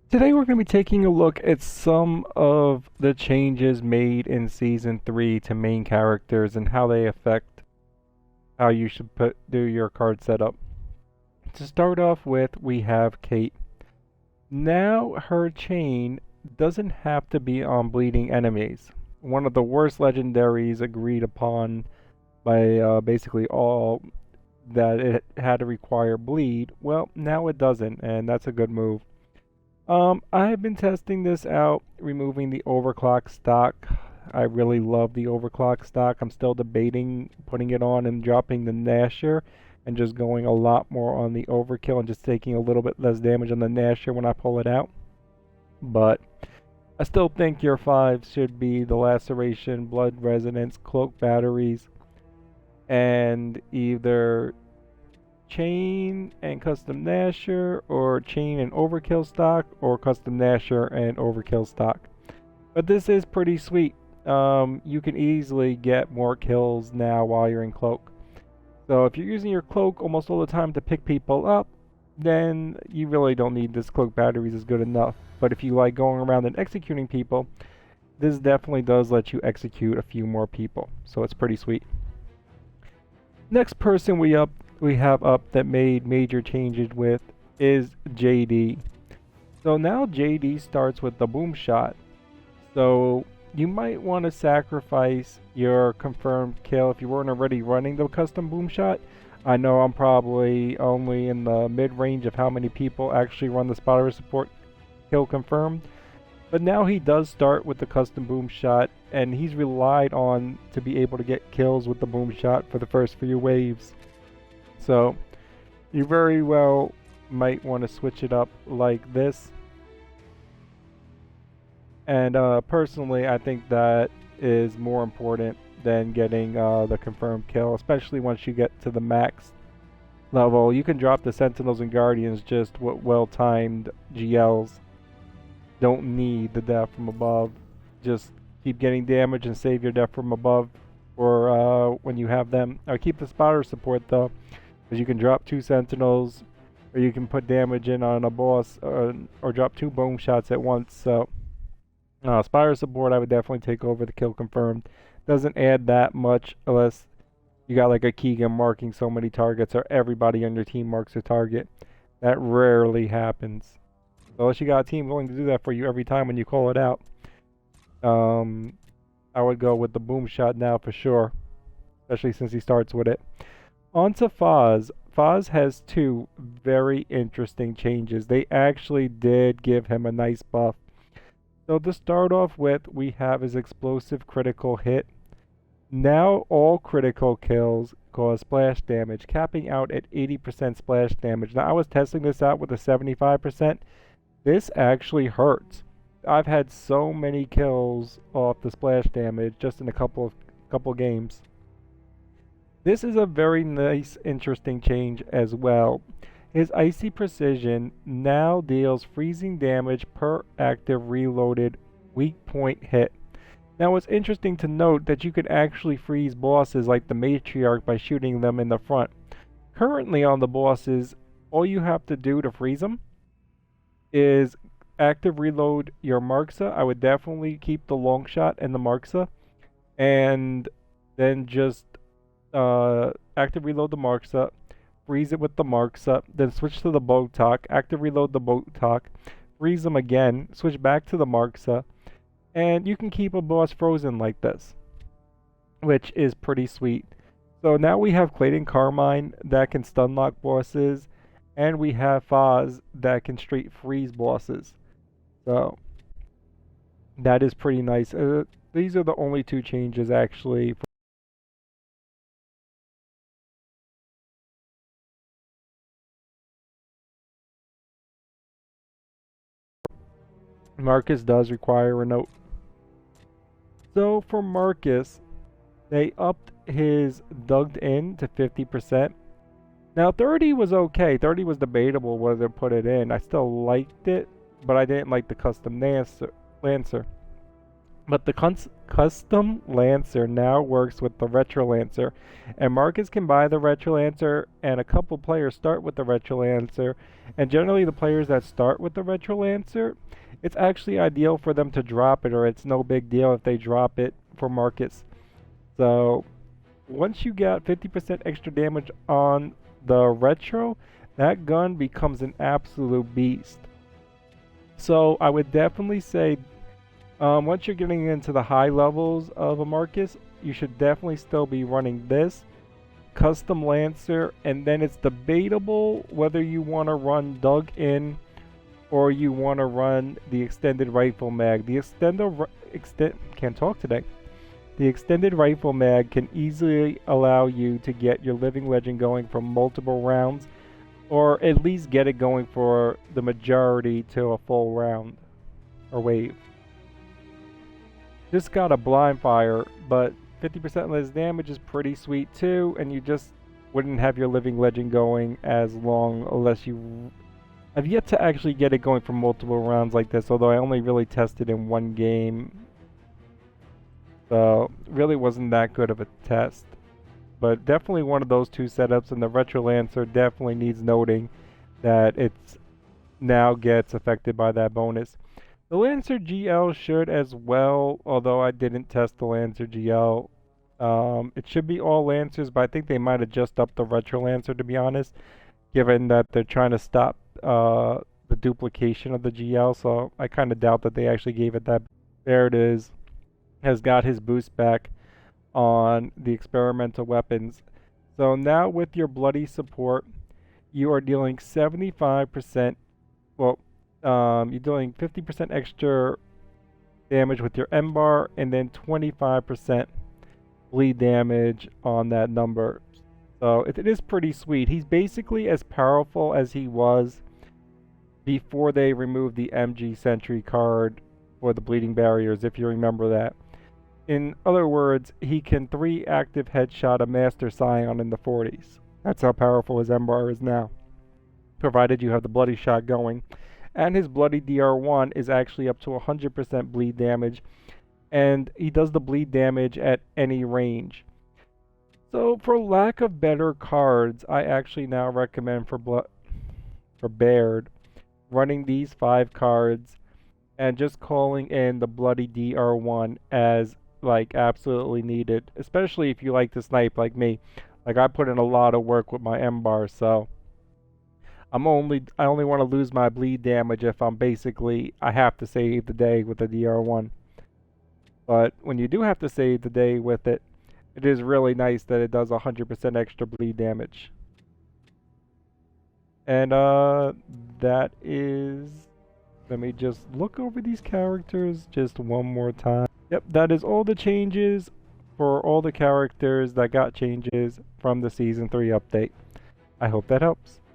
Today we're going to be taking a look at some of the changes made in Season 3 to main characters and how they affect how you should do your card setup. To start off with, we have Kate. Now her chain doesn't have to be on bleeding enemies. One of the worst legendaries agreed upon by basically all that it had to require bleed. Well, now it doesn't, and that's a good move. I have been testing this out, removing the overclock stock. I really love the overclock stock. I'm still debating putting it on and dropping the Nasher and just going a lot more on the overkill and just taking a little bit less damage on the Nasher when I pull it out. But I still think your 5 should be the Laceration, Blood Resonance, Cloak Batteries, and either chain and custom Nasher, or chain and overkill stock, or custom Nasher and overkill stock. But this is pretty sweet. You can easily get more kills now while you're in cloak. So if you're using your cloak almost all the time to pick people up, then you really don't need this. Cloak batteries is good enough. But if you like going around and executing people, this definitely does let you execute a few more people. So it's pretty sweet. Next person we have up that made major changes with is JD. So now JD starts with the boom shot. So you might want to sacrifice your confirmed kill if you weren't already running the custom boom shot. I know I'm probably only in the mid-range of how many people actually run the spotter support kill confirmed. But now he does start with the custom boom shot, and he's relied on to be able to get kills with the boom shot for the first few waves. So you very well might want to switch it up like this. And personally, I think that is more important than getting the confirmed kill, especially once you get to the max level. You can drop the Sentinels and Guardians just with well-timed GLs. Don't need the death from above. Just keep getting damage and save your death from above for when you have them. Keep the spotter support though, because you can drop 2 Sentinels, or you can put damage in on a boss, or drop 2 boom shots at once. So spotter support, I would definitely take over the kill confirmed. Doesn't add that much unless you got like a Keegan marking so many targets, or everybody on your team marks a target. That rarely happens. Unless you got a team willing to do that for you every time when you call it out. I would go with the boom shot now for sure, especially since he starts with it. On to Fahz. Fahz has 2 very interesting changes. They actually did give him a nice buff. So to start off with, we have his explosive critical hit. Now all critical kills cause splash damage, capping out at 80% splash damage. Now I was testing this out with a 75%. This actually hurts. I've had so many kills off the splash damage just in a couple games. This is a very nice, interesting change as well. His Icy Precision now deals freezing damage per active reloaded weak point hit. Now it's interesting to note that you could actually freeze bosses like the Matriarch by shooting them in the front. Currently on the bosses, all you have to do to freeze them is active reload your Marxa. I would definitely keep the long shot and the Marxa, and then just active reload the Marxa, freeze it with the Marxa, then switch to the Botok, active reload the Botok, freeze them again, switch back to the Marxa, and you can keep a boss frozen like this, which is pretty sweet. So now we have Clayton Carmine that can stun lock bosses, and we have Fahz that can straight freeze bosses. So that is pretty nice. These are the only 2 changes actually. Marcus does require a note. So for Marcus, they upped his dug in to 50%. Now 30 was okay. 30 was debatable whether to put it in. I still liked it, but I didn't like the custom Lancer. But the custom Lancer now works with the Retro Lancer, and Marcus can buy the Retro Lancer, and a couple players start with the Retro Lancer, and generally the players that start with the Retro Lancer, it's actually ideal for them to drop it, or it's no big deal if they drop it for Marcus. So once you got 50% extra damage on the Retro, that gun becomes an absolute beast. So I would definitely say once you're getting into the high levels of a Marcus, you should definitely still be running this custom Lancer, and then it's debatable whether you want to run dug in or you want to run the extended rifle mag. The can't talk today. The extended rifle mag can easily allow you to get your living legend going for multiple rounds, or at least get it going for the majority to a full round or wave. Just got a blind fire, but 50% less damage is pretty sweet too, and you just wouldn't have your living legend going as long unless you... I've yet to actually get it going for multiple rounds like this, although I only really tested in one game. So, really wasn't that good of a test. But definitely one of those two setups, and the Retro Lancer definitely needs noting that it's now gets affected by that bonus. The Lancer GL should as well, although I didn't test the Lancer GL. It should be all Lancers, but I think they might have just upped the Retro Lancer, to be honest, given that they're trying to stop the duplication of the GL, so I kind of doubt that they actually gave it that. There it is. Has got his boost back on the experimental weapons. So now with your bloody support, you are dealing 75%, well, you're doing 50% extra damage with your M bar, and then 25% bleed damage on that number. So it is pretty sweet. He's basically as powerful as he was before they removed the MG Sentry card for the bleeding barriers, if you remember that. In other words, he can 3 active headshot a Master Scion in the 40s. That's how powerful his M bar is now, provided you have the bloody shot going. And his bloody DR1 is actually up to 100% bleed damage, and he does the bleed damage at any range. So for lack of better cards, I actually now recommend for Baird running these 5 cards and just calling in the bloody DR1 as like absolutely needed, especially if you like to snipe like me. Like I put in a lot of work with my M bar, so I only want to lose my bleed damage if I have to save the day with the DR1. But when you do have to save the day with it, it is really nice that it does 100% extra bleed damage. And that is... Let me just look over these characters just one more time. Yep, that is all the changes for all the characters that got changes from the Season 3 update. I hope that helps.